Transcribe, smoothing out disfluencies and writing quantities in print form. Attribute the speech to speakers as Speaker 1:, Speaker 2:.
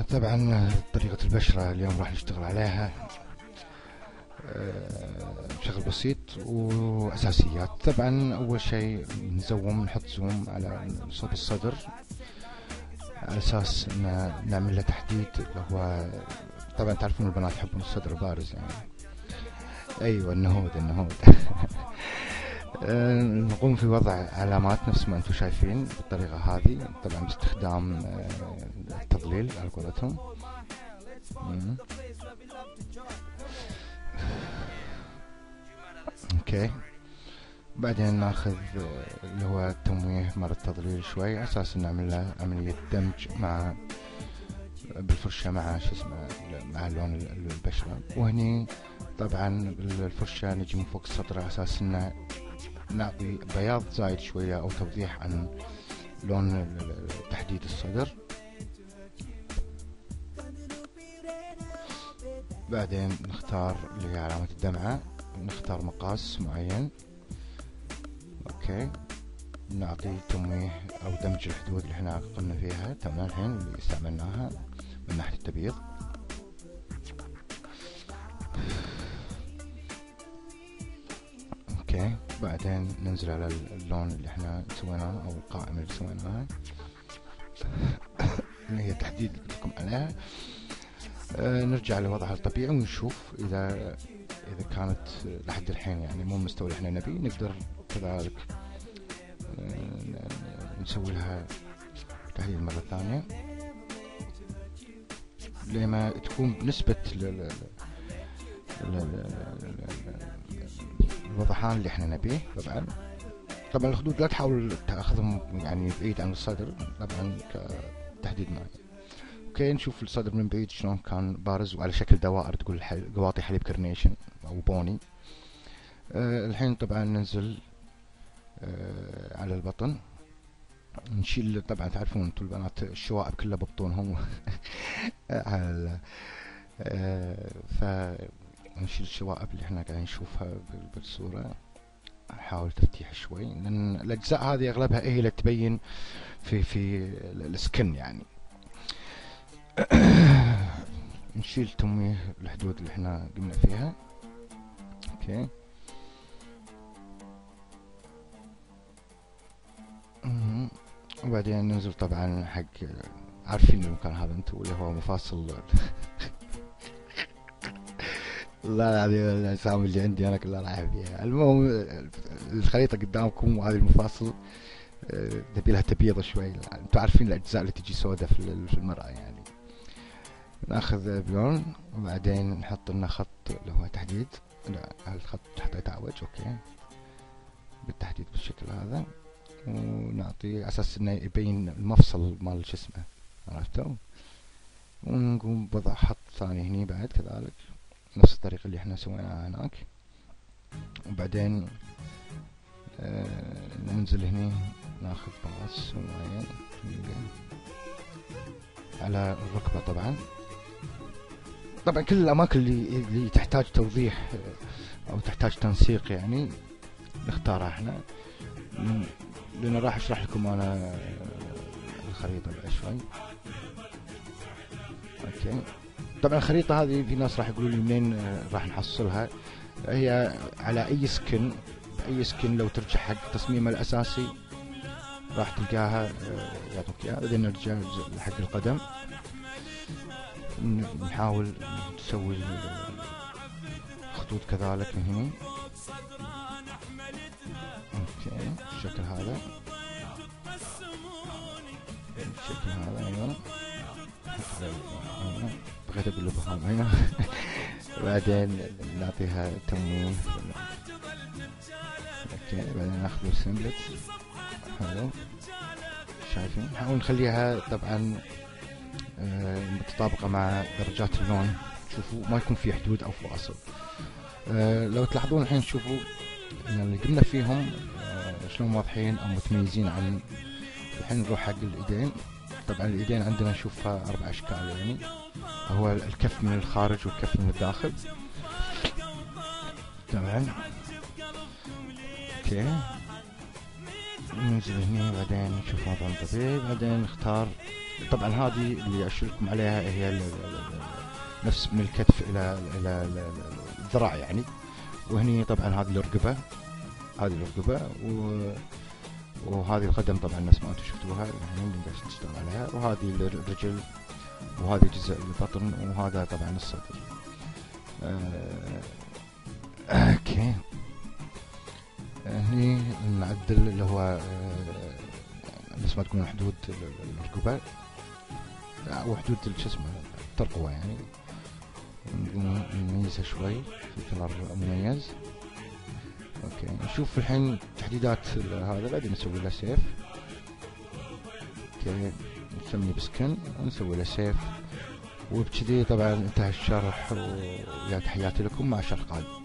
Speaker 1: طبعا طريقة البشرة اليوم راح نشتغل عليها بشكل بسيط وأساسيات. طبعا أول شيء نحط زوم على صوب الصدر على أساس إن نعمل له تحديد اللي هو طبعا تعرفون البنات يحبون الصدر البارز يعني. أيوة النهود نقوم في وضع علامات نفس ما انتم شايفين بالطريقة هذه، طبعا باستخدام التضليل على قولتهم. اوكي، بعدين ناخذ اللي هو التمويه مال التضليل شوي على اساس نعمل له عملية دمج مع بالفرشة مع شو اسمه مع لون البشرة. وهني طبعا بالفرشة نجي من فوق السطر على اساس انه نعطي بياض زايد شوية او توضيح عن لون تحديد الصدر. بعدين نختار اللي هي علامة الدمعة، نختار مقاس معين. اوكي، نعطي تمويه او دمج الحدود اللي احنا قلنا فيها تمام الحين اللي استعملناها من ناحية التبييض. اوكي، بعدين ننزل على اللون اللي احنا سويناه او القائمة اللي سويناها اللي هي تحديد اللي قلت لكم عليها. نرجع لوضعها الطبيعي ونشوف اذا كانت لحد الحين يعني مو المستوى اللي احنا نبيه، نقدر كذلك نسوي لها تحديد مرة ثانية لما تكون بنسبة الوضحان اللي احنا نبيه. طبعا الخدود لا تحاول تاخذهم يعني بعيد عن الصدر طبعا كتحديد معين. اوكي، نشوف الصدر من بعيد شلون كان بارز وعلى شكل دوائر تقول قواطي حليب كرنيشن او بوني. الحين طبعا ننزل على البطن، نشيل طبعا تعرفون انتم البنات الشوائب كلها ببطونهم فنشيل الشوائب اللي احنا قاعدين نشوفها بالصورة. نحاول تفتيح شوي لان الاجزاء هذه اغلبها هي اللي تبين في السكن يعني. نشيل تمويه الحدود اللي احنا قمنا فيها. اوكي، وبعدين ننزل طبعا حق عارفين المكان هذا انتم اللي هو مفاصل الله العظيم الاسامي اللي عندي انا كلها رايحه فيها. المهم الخريطه قدامكم وهذه المفاصل تبي لها تبييض شوي. انتم عارفين الاجزاء اللي تجي سوداء في المرأة يعني. ناخذ بلون وبعدين نحط لنا خط اللي هو تحديد. لا الخط حطيته اعوج. اوكي، بالتحديد بالشكل هذا ونعطي على اساس انه يبين المفصل مال شو اسمه، عرفتوا. ونقوم بوضع خط ثاني هني بعد كذلك نفس الطريقة اللي احنا سويناها هناك. وبعدين ننزل هني ناخذ مقص معين على الركبة. طبعا كل الاماكن اللي تحتاج توضيح او تحتاج تنسيق يعني نختارها احنا، لان راح اشرح لكم انا الخريطة بعد شوي. اوكي، طبعا الخريطة هذه في ناس راح يقولوا لي منين راح نحصلها. هي على اي سكن، باي سكن لو ترجع حق تصميمه الاساسي راح تلقاها يعطوك اياها. بعدين نرجع حق القدم نحاول نسوي خطوط كذلك من هنا. اوكي، بالشكل هذا بالشكل هذا. ايضا بغيت اقول له هنا بعدين نعطيها تمويه. اوكي، بعدين ناخذ السمبلت. حلو، شايفين نحاول نخليها طبعا متطابقة مع درجات اللون. شوفوا ما يكون في حدود او فواصل. لو تلاحظون الحين شوفوا ان اللي قمنا فيهم شلون واضحين او متميزين عن. الحين نروح حق الايدين. طبعا الايدين عندنا نشوفها 4 اشكال يعني، هو الكف من الخارج والكف من الداخل. تمام. اوكي، ننزل هنا بعدين نشوف وضع طبيعي. بعدين نختار طبعا هذه اللي اشيركم عليها هي نفس من الكتف الى الذراع يعني. وهني طبعا هذه الرقبه، هذه الرقبه وهذه القدم طبعا نفس ما انتم شفتوها يعني اللي قاعد تشتغل عليها، وهذه الرجل، وهذه جزء البطن، وهذا طبعا الصدر. اوكي. هني نعدل اللي هو نفس ما تكون حدود الركبة وحدود شو اسمه الترقوة يعني، نميزها شوي في كلر مميز. اوكي نشوف الحين تحديدات هذا، بعدين نسوي له سيف. اوكي نسميه بسكن ونسوي له سيف، وبكذي طبعا انتهى الشرح، ويا تحياتي لكم مع شرح قادم.